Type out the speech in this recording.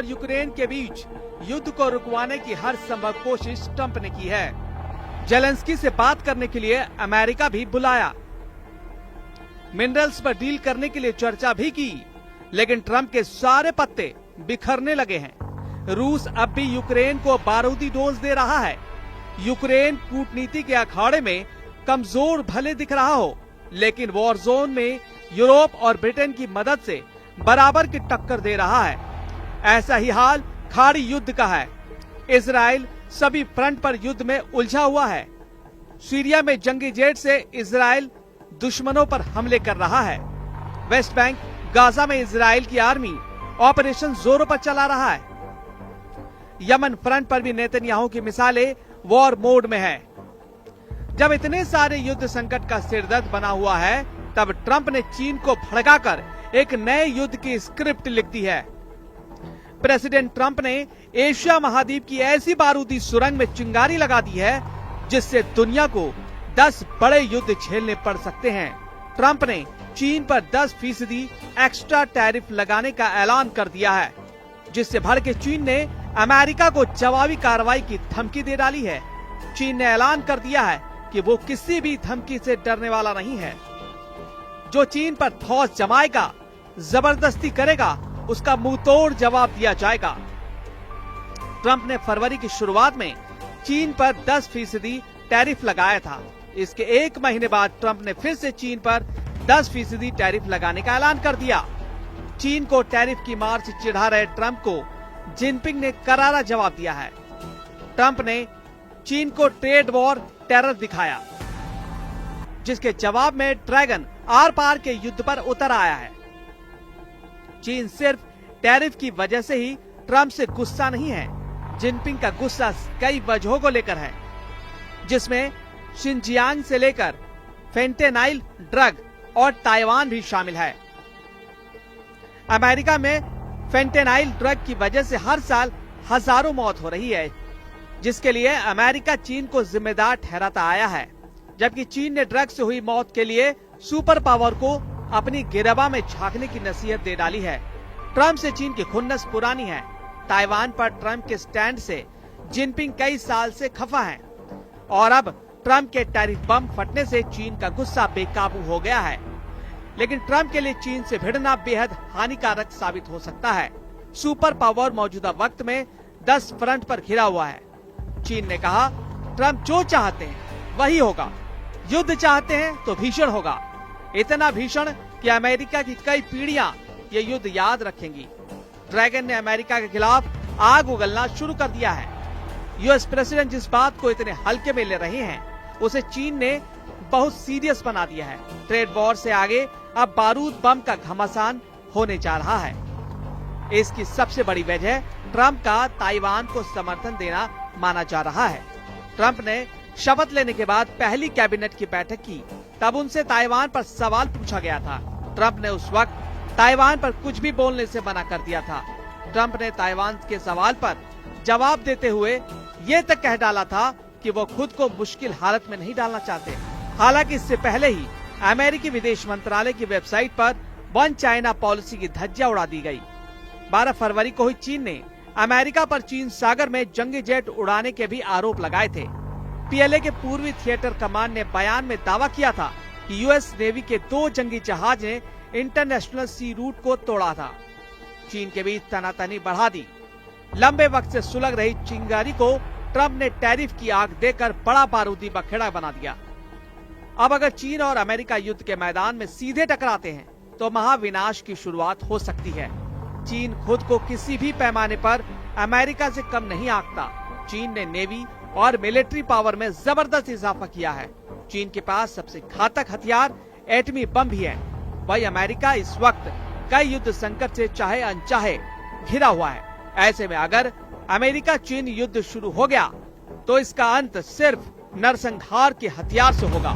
और यूक्रेन के बीच युद्ध को रुकवाने की हर संभव कोशिश ट्रंप ने की है। जेलेंस्की से बात करने के लिए अमेरिका भी बुलाया, मिनरल्स पर डील करने के लिए चर्चा भी की, लेकिन ट्रंप के सारे पत्ते बिखरने लगे हैं। रूस अब भी यूक्रेन को बारूदी डोज दे रहा है। यूक्रेन कूटनीति के अखाड़े में कमजोर भले दिख रहा हो, लेकिन वॉर जोन में यूरोप और ब्रिटेन की मदद से बराबर की टक्कर दे रहा है। ऐसा ही हाल खाड़ी युद्ध का है। इजराइल सभी फ्रंट पर युद्ध में उलझा हुआ है। सीरिया में जंगी जेट से इजराइल दुश्मनों पर हमले कर रहा है। वेस्ट बैंक, गाजा में इजराइल की आर्मी ऑपरेशन जोरों पर चला रहा है। यमन फ्रंट पर भी नेतन्याहू की मिसालें वॉर मोड में है। जब इतने सारे युद्ध संकट का सिरदर्द बना हुआ है, तब ट्रंप ने चीन को भड़काकर एक नए युद्ध की स्क्रिप्ट लिख दी है। प्रेसिडेंट ट्रंप ने एशिया महाद्वीप की ऐसी बारूदी सुरंग में चिंगारी लगा दी है जिससे दुनिया को 10 बड़े युद्ध झेलने पड़ सकते हैं। ट्रंप ने चीन पर 10% एक्स्ट्रा टैरिफ लगाने का ऐलान कर दिया है, जिससे भड़के चीन ने अमेरिका को जवाबी कार्रवाई की धमकी दे डाली है। चीन ने ऐलान कर दिया है कि वो किसी भी धमकी से डरने वाला नहीं है। जो चीन पर फौज जमाएगा, जबरदस्ती करेगा, उसका मुंह तोड़ जवाब दिया जाएगा। ट्रंप ने फरवरी की शुरुआत में चीन पर 10% टैरिफ लगाया था। इसके एक महीने बाद ट्रंप ने फिर से चीन पर 10% टैरिफ लगाने का ऐलान कर दिया। चीन को टैरिफ की मार से चिढ़ा रहे ट्रंप को जिनपिंग ने करारा जवाब दिया है। ट्रंप ने चीन को ट्रेड वॉर टेरर दिखाया, जिसके जवाब में ड्रैगन आर पार के युद्ध पर उतर आया है। चीन सिर्फ टैरिफ की वजह से ही ट्रंप से गुस्सा नहीं है। जिनपिंग का गुस्सा कई वजहों को लेकर है, जिसमें शिनजियांग से लेकर फेंटेनाइल ड्रग और ताइवान भी शामिल है। अमेरिका में फेंटेनाइल ड्रग की वजह से हर साल हजारों मौत हो रही है, जिसके लिए अमेरिका चीन को जिम्मेदार ठहराता आया है। जबकि चीन ने ड्रग से हुई मौत के लिए सुपर पावर को अपनी गिरबा में झांकने की नसीहत दे डाली है। ट्रंप से चीन की खुन्नस पुरानी है। ताइवान पर ट्रंप के स्टैंड से जिनपिंग कई साल से खफा है और अब ट्रंप के टैरिफ बम फटने से चीन का गुस्सा बेकाबू हो गया है। लेकिन ट्रंप के लिए चीन से भिड़ना बेहद हानिकारक साबित हो सकता है। सुपर पावर मौजूदा वक्त में 10 फ्रंट पर घिरा हुआ है। चीन ने कहा, ट्रंप जो चाहते हैं वही होगा। युद्ध चाहते हैं तो भीषण होगा, इतना भीषण कि अमेरिका की कई पीढ़ियां ये युद्ध याद रखेंगी। ड्रैगन ने अमेरिका के खिलाफ आग उगलना शुरू कर दिया है। यूएस प्रेसिडेंट जिस बात को इतने हल्के में ले रहे हैं, उसे चीन ने बहुत सीरियस बना दिया है। ट्रेड वॉर से आगे अब बारूद बम का घमासान होने जा रहा है। इसकी सबसे बड़ी वजह ट्रंप का ताइवान को समर्थन देना माना जा रहा है। ट्रंप ने शपथ लेने के बाद पहली कैबिनेट की बैठक की, तब उनसे ताइवान पर सवाल पूछा गया था। ट्रंप ने उस वक्त ताइवान पर कुछ भी बोलने से मना कर दिया था। ट्रंप ने ताइवान के सवाल पर जवाब देते हुए ये तक कह डाला था कि वो खुद को मुश्किल हालत में नहीं डालना चाहते। हालांकि इससे पहले ही अमेरिकी विदेश मंत्रालय की वेबसाइट पर वन चाइना पॉलिसी की धज्जियां उड़ा दी गई। 12 फरवरी को ही चीन ने अमेरिका पर चीन सागर में जंगी जेट उड़ाने के भी आरोप लगाए थे। पीएलए के पूर्वी थिएटर कमांड ने बयान में दावा किया था कि यूएस नेवी के 2 जंगी जहाज ने इंटरनेशनल सी रूट को तोड़ा था। चीन के बीच तनातनी बढ़ा दी। लंबे वक्त से सुलग रही चिंगारी को ट्रंप ने टैरिफ की आग देकर बड़ा बारूदी बखेड़ा बना दिया। अब अगर चीन और अमेरिका युद्ध के मैदान में सीधे टकराते हैं तो महाविनाश की शुरुआत हो सकती है। चीन खुद को किसी भी पैमाने पर अमेरिका से कम नहीं आंकता। चीन ने नेवी और मिलिट्री पावर में जबरदस्त इजाफा किया है। चीन के पास सबसे घातक हथियार एटमी बम भी है। वही अमेरिका इस वक्त कई युद्ध संकट से चाहे अनचाहे घिरा हुआ है। ऐसे में अगर अमेरिका चीन युद्ध शुरू हो गया तो इसका अंत सिर्फ नरसंहार के हथियार से होगा।